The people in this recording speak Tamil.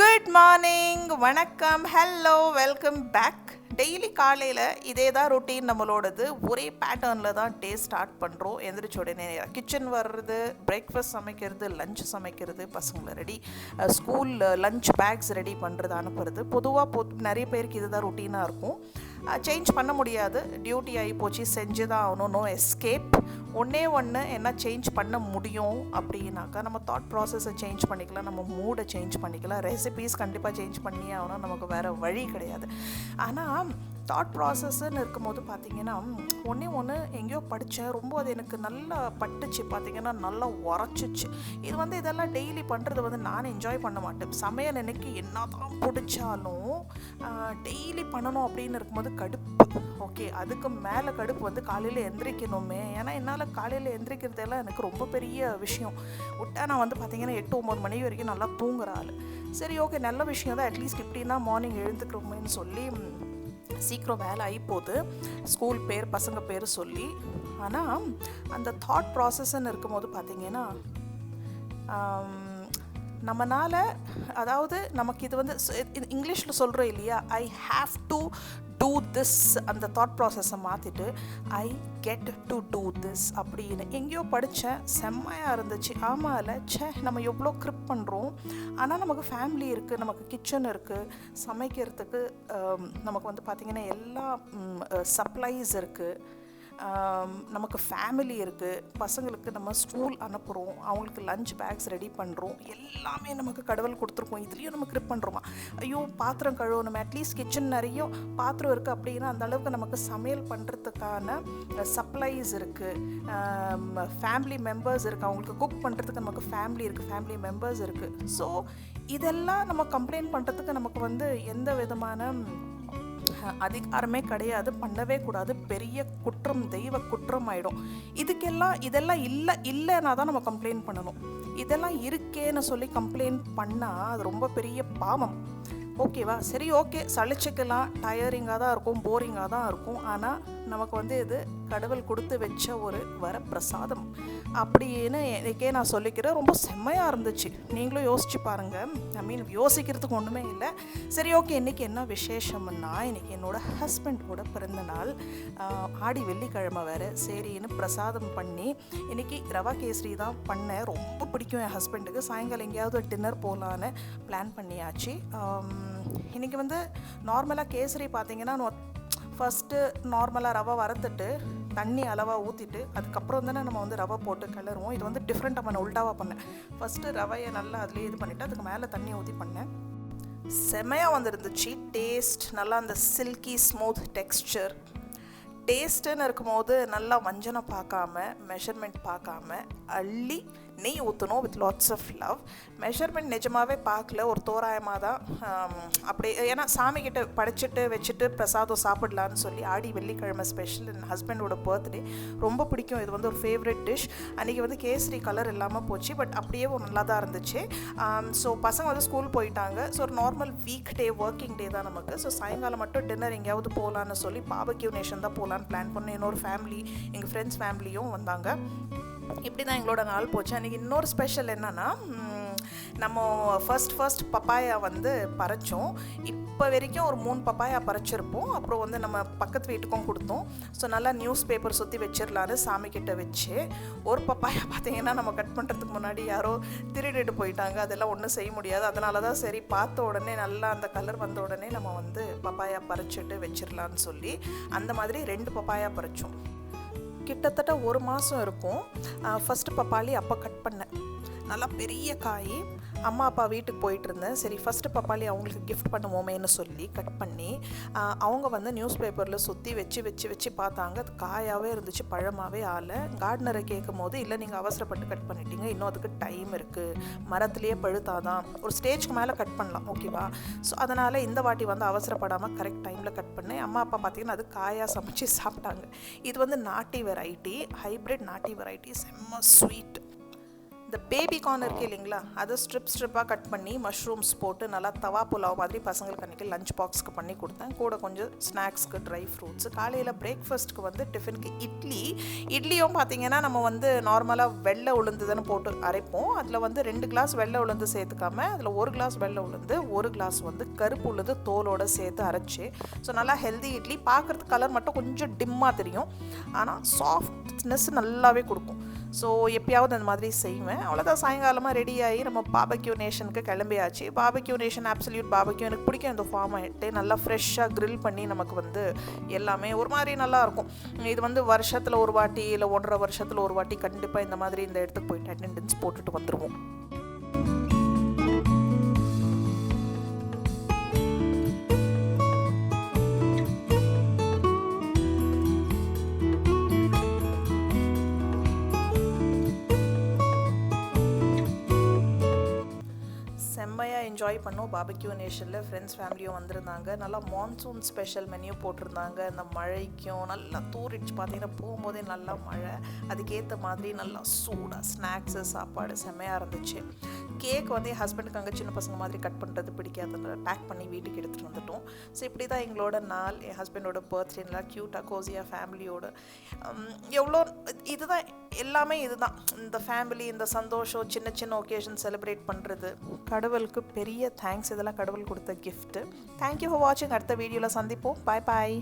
குட் மார்னிங், வணக்கம், ஹலோ, வெல்கம் பேக். டெய்லி காலையில் இதே தான் ரொட்டீன் நம்மளோடது. ஒரே பேட்டர்னில் தான் டே ஸ்டார்ட் பண்ணுறோம். எந்திரிச்ச உடனே கிச்சன் வர்றது, பிரேக்ஃபாஸ்ட் சமைக்கிறது, லஞ்ச் சமைக்கிறது, பசங்களை ready school lunch packs ready பண்ணுறது, அனுப்புறது. பொதுவாக நிறைய பேருக்கு இதுதான் ரொட்டீனாக இருக்கும். சேஞ்ச் பண்ண முடியாது, டியூட்டி ஆகி போச்சு, செஞ்சு தான் ஆகணும், நோ எஸ்கேப். ஒன்று என்ன சேஞ்ச் பண்ண முடியும் அப்படின்னாக்கா, நம்ம தாட் ப்ராசஸை சேஞ்ச் பண்ணிக்கலாம், நம்ம மூடை சேஞ்ச் பண்ணிக்கலாம், ரெசிபீஸ் கண்டிப்பாக சேஞ்ச் பண்ணியே ஆகணும், நமக்கு வேறு வழி கிடையாது. ஆனால் தாட் ப்ராசஸ்ன்னு இருக்கும்போது பார்த்திங்கன்னா, ஒன்று எங்கேயோ படித்தேன், ரொம்ப அது எனக்கு நல்லா பட்டுச்சு, பார்த்திங்கன்னா நல்லா உரைச்சிச்சு. இதெல்லாம் டெய்லி பண்ணுறது நான் என்ஜாய் பண்ண மாட்டேன். சமையல் எனக்கு என்ன தான் பிடிச்சாலும் டெய்லி பண்ணணும் அப்படின்னு இருக்கும்போது கடுப்பு. ஓகே, அதுக்கு மேலே கடுப்பு காலையில் எந்திரிக்கணுமே. ஏன்னா என்னால் காலையில் எந்திரிக்கிறதெல்லாம் எனக்கு ரொம்ப பெரிய விஷயம். விட்டா நான் பார்த்திங்கன்னா 8-9 மணி வரைக்கும் நல்லா தூங்குற ஆள். சரி, ஓகே, நல்ல விஷயம் தான், அட்லீஸ்ட் இப்படின்னா மார்னிங் எழுந்துக்கிறோமேன்னு சொல்லி சீக்கிரம் வேலை ஆகி போகுது, ஸ்கூல் பேர் பசங்க பேர் சொல்லி. ஆனால் அந்த தாட் ப்ராசஸ்ன்னு இருக்கும்போது பார்த்திங்கன்னா, நம்மளால், அதாவது நமக்கு இது இங்கிலீஷில் சொல்கிறோம் இல்லையா, I have to do this, அந்த தாட் ப்ராசஸை மாற்றிட்டு I get to do this அப்படின்னு எங்கேயோ படித்தேன். செம்மையாக இருந்துச்சு. ஆமாம், இல்லை, நம்ம எவ்வளோ க்ரிப் பண்ணுறோம், ஆனால் நமக்கு ஃபேமிலி இருக்குது, நமக்கு கிச்சன் இருக்குது, சமைக்கிறதுக்கு நமக்கு பார்த்திங்கன்னா எல்லா சப்ளைஸ் இருக்குது, நமக்கு ஃபேமிலி இருக்குது, பசங்களுக்கு நம்ம ஸ்கூல் அனுப்புகிறோம், அவங்களுக்கு லஞ்ச் பேக்ஸ் ரெடி பண்ணுறோம், எல்லாமே நமக்கு கடவுள் கொடுத்துருக்கோம். இதுலேயும் நம்ம க்ரிப் பண்ணுறோமா, ஐயோ பாத்திரம் கழுவணும், அட்லீஸ்ட் கிச்சன் நிறைய பாத்திரம் இருக்குது அப்படின்னா அந்த அளவுக்கு நமக்கு சமையல் பண்ணுறதுக்கான சப்ளைஸ் இருக்குது, ஃபேமிலி மெம்பர்ஸ் இருக்குது, அவங்களுக்கு குக் பண்ணுறதுக்கு நமக்கு ஃபேமிலி இருக்குது, ஃபேமிலி மெம்பர்ஸ் இருக்குது. ஸோ இதெல்லாம் நம்ம கம்ப்ளைண்ட் பண்ணுறதுக்கு நமக்கு எந்த விதமான அதிகாரமே கிடையாது, பண்ணவே கூடாது, பெரிய குற்றம், தெய்வ குற்றம் ஆகிடும். இதெல்லாம் இல்லைன்னா தான் நம்ம கம்ப்ளைண்ட் பண்ணணும். இதெல்லாம் இருக்கேன்னு சொல்லி கம்ப்ளைண்ட் பண்ணால் அது ரொம்ப பெரிய பாவம். ஓகேவா? சரி, ஓகே, சளிச்சிக்கலாம், டயரிங்காக தான் இருக்கும், போரிங்காக தான் இருக்கும். ஆனால் நமக்கு இது கடவுள் கொடுத்து வச்ச ஒரு வரப்பிரசாதம் அப்படின்னு எனக்கே நான் சொல்லிக்கிறேன். ரொம்ப செம்மையாக இருந்துச்சு. நீங்களும் யோசிச்சு பாருங்கள். யோசிக்கிறதுக்கு ஒன்றுமே இல்லை. சரி, ஓகே, இன்றைக்கி என்ன விசேஷம்னா, இன்றைக்கி என்னோடய ஹஸ்பண்டோட பிறந்தநாள், ஆடி வெள்ளிக்கிழமை வேறு. சரின்னு பிரசாதம் பண்ணி இன்றைக்கி ரவா கேசரி தான் பண்ணேன். ரொம்ப பிடிக்கும் என் ஹஸ்பண்டுக்கு. சாயங்காலம் எங்கேயாவது டின்னர் போகலான்னு பிளான் பண்ணியாச்சு. இன்றைக்கி நார்மலாக கேசரி பார்த்திங்கன்னா, ஃபஸ்ட்டு நார்மலாக ரவை வறுத்துட்டு தண்ணி அளவாக ஊற்றிட்டு அதுக்கப்புறம் நம்ம ரவை போட்டு கிளறுவோம். இது டிஃப்ரெண்ட்டாக நான் உல்டாவாக பண்ணேன். ஃபஸ்ட்டு ரவையை நல்லா அதுலேயே இது பண்ணிவிட்டு அதுக்கு மேலே தண்ணி ஊற்றி பண்ணேன். செமையாக வந்துருந்துச்சு. டேஸ்ட் நல்லா, அந்த சில்கி ஸ்மூத் டெக்ஸ்சர். டேஸ்ட்டுன்னு இருக்கும்போது நல்லா வஞ்சனை பார்க்காம, மெஷர்மெண்ட் பார்க்காம அள்ளி நெய் ஊற்றணும் with lots of love. Measurement நிஜமாகவே பார்க்கல, ஒரு தோராயமாக தான் அப்படியே. ஏன்னா சாமிக்கிட்ட படைச்சிட்டு வச்சுட்டு பிரசாதம் சாப்பிடலான்னு சொல்லி, ஆடி வெள்ளிக்கிழமை ஸ்பெஷல், என் ஹஸ்பண்டோட பர்த்டே, ரொம்ப பிடிக்கும். இது ஒரு ஃபேவரட் டிஷ். அன்றைக்கி கேசரி கலர் இல்லாமல் போச்சு, பட் அப்படியே நல்லா தான் இருந்துச்சு. ஸோ பசங்க ஸ்கூல் போயிட்டாங்க. ஸோ ஒரு normal week day, working day தான் நமக்கு. ஸோ சாயங்காலம் மட்டும் டின்னர் எங்கேயாவது போகலான்னு சொல்லி பாபக்யூ நேஷன் தான் போகலான்னு பிளான் பண்ணேன். இன்னொரு ஃபேமிலி, எங்கள் ஃப்ரெண்ட்ஸ் ஃபேமிலியும் வந்தாங்க. இப்படி தான் எங்களோட நாள் போச்சு. அன்றைக்கி இன்னொரு ஸ்பெஷல் என்னென்னா, நம்ம ஃபர்ஸ்ட் பப்பாயா பறித்தோம். இப்போ வரைக்கும் ஒரு 3 பப்பாயா பறிச்சிருப்போம். அப்புறம் நம்ம பக்கத்து வீட்டுக்கும் கொடுத்தோம். ஸோ நல்லா நியூஸ் பேப்பர் சுற்றி வச்சிடலான்னு சாமிக்கிட்ட வச்சு, ஒரு பப்பாயா பார்த்திங்கன்னா நம்ம கட் பண்ணுறதுக்கு முன்னாடி யாரோ திருடிட்டு போயிட்டாங்க. அதெல்லாம் ஒன்றும் செய்ய முடியாது. அதனால தான் சரி, பார்த்த உடனே நல்லா அந்த கலர் வந்த உடனே நம்ம பப்பாயா பறிச்சுட்டு வச்சிடலான்னு சொல்லி அந்த மாதிரி 2 பப்பாயா பறித்தோம். கிட்டத்தட்ட 1 மாதம் இருக்கும். ஃபஸ்ட்டு பப்பாளி அப்போ கட் பண்ணேன். நல்லா பெரிய காய். அம்மா அப்பா வீட்டுக்கு போயிட்டு இருந்தேன். சரி, ஃபஸ்ட்டு பப்பாளி அவங்களுக்கு கிஃப்ட் பண்ணுவோமேன்னு சொல்லி கட் பண்ணி அவங்க நியூஸ் பேப்பரில் சுற்றி வச்சு பார்த்தாங்க. அது காயாகவே இருந்துச்சு, பழமாகவே ஆலை. கார்டனரை கேட்கும் போது, இல்லை, நீங்கள் அவசரப்பட்டு கட் பண்ணிட்டீங்க, இன்னும் அதுக்கு டைம் இருக்குது, மரத்துலேயே பழுத்தாதான், ஒரு ஸ்டேஜ்க்கு மேலே கட் பண்ணலாம், ஓகேவா? ஸோ அதனால் இந்த வாட்டி அவசரப்படாமல் கரெக்ட் டைமில் கட் பண்ணேன். அம்மா அப்பா பார்த்திங்கன்னா அது காயாக சமைச்சு சாப்பிட்டாங்க. இது நாட்டி வெரைட்டி, ஹைப்ரிட் நாட்டி வெரைட்டி, செம்ம ஸ்வீட். இந்த பேபி கார்ன் இருக்குது இல்லைங்களா, அதை ஸ்ட்ரிப்பாக கட் பண்ணி மஷ்ரூம்ஸ் போட்டு நல்லா தவா புலாவ் மாதிரி பசங்களுக்கு அன்றைக்கி லஞ்ச் பாக்ஸ்க்கு பண்ணி கொடுத்தேன். கூட கொஞ்சம் ஸ்நாக்ஸ்க்கு ட்ரை ஃப்ரூட்ஸு. காலையில் பிரேக்ஃபாஸ்ட்டுக்கு வந்து டிஃபனுக்கு இட்லியும் பார்த்திங்கன்னா நம்ம வந்து நார்மலாக வெள்ளை உளுந்து தானே போட்டு அரைப்போம். அதில் வந்து 2 கிளாஸ் வெள்ளை உளுந்து சேர்த்துக்காம அதில் 1 கிளாஸ் வெள்ளை உளுந்து, 1 கிளாஸ் வந்து கருப்பு உளுந்து தோலோடு சேர்த்து அரைச்சி, ஸோ நல்லா ஹெல்தி இட்லி. பார்க்குறதுக்கு கலர் மட்டும் கொஞ்சம் டிம்மாக தெரியும், ஆனால் சாஃப்ட்னஸ் நல்லாவே கொடுக்கும். ஸோ எப்பயாவது அந்த மாதிரி செய்வேன். அவ்வளோதான். சாயங்காலமாக ரெடி ஆகி நம்ம பாபக்யூ நேஷனுக்கு கிளம்பியாச்சு. பாபக்யூ நேஷன் ஆப்சல்யூட் பாபக்யூ எனக்கு பிடிக்கும். இந்த ஃபார்ம் ஆகிட்டு நல்லா ஃப்ரெஷ்ஷாக க்ரில் பண்ணி நமக்கு வந்து எல்லாமே ஒரு மாதிரி நல்லாயிருக்கும். இது வந்து வருஷத்தில் ஒரு வாட்டி இல்லை 1.5 வருஷத்தில் ஒரு வாட்டி கண்டிப்பாக இந்த மாதிரி இந்த இடத்துக்கு போயிட்டு அட்டெண்டன்ஸ் போட்டுட்டு வந்துடுவோம். செம்மையாக என்ஜாய் பண்ணோம். பாபக்யூ நேஷனில் ஃப்ரெண்ட்ஸ் ஃபேமிலியும் வந்திருந்தாங்க. நல்லா மான்சூன் ஸ்பெஷல் மெனியூ போட்டிருந்தாங்க. இந்த மழைக்கும் நல்லா தூரிடுச்சு. பார்த்தீங்கன்னா போகும்போதே நல்லா மழை, அதுக்கேற்ற மாதிரி நல்லா சூடாக ஸ்நாக்ஸு சாப்பாடு செம்மையாக இருந்துச்சு. கேக் வந்து என் ஹஸ்பண்டுக்கு அங்கே சின்ன பசங்க மாதிரி கட் பண்ணுறது பிடிக்காதுன்னு பேக் பண்ணி வீட்டுக்கு எடுத்துகிட்டு வந்துட்டோம். ஸோ இப்படி தான் எங்களோட நாள். என் ஹஸ்பண்டோட பர்த்டே நல்லா க்யூட்டாக கோசியாக ஃபேமிலியோடு எவ்வளோ இதுதான் எல்லாமே இதுதான். இந்த ஃபேமிலி, இந்த சந்தோஷம், சின்ன சின்ன ஒகேஷன் செலிப்ரேட் பண்ணுறது, கடவுளுக்கு பெரிய தேங்க்ஸ். இதெல்லாம் கடவுள் கொடுத்த கிஃப்ட்டு. தேங்க்யூ ஃபார் வாட்சிங். அடுத்த வீடியோவில் சந்திப்போம். பாய் பாய்.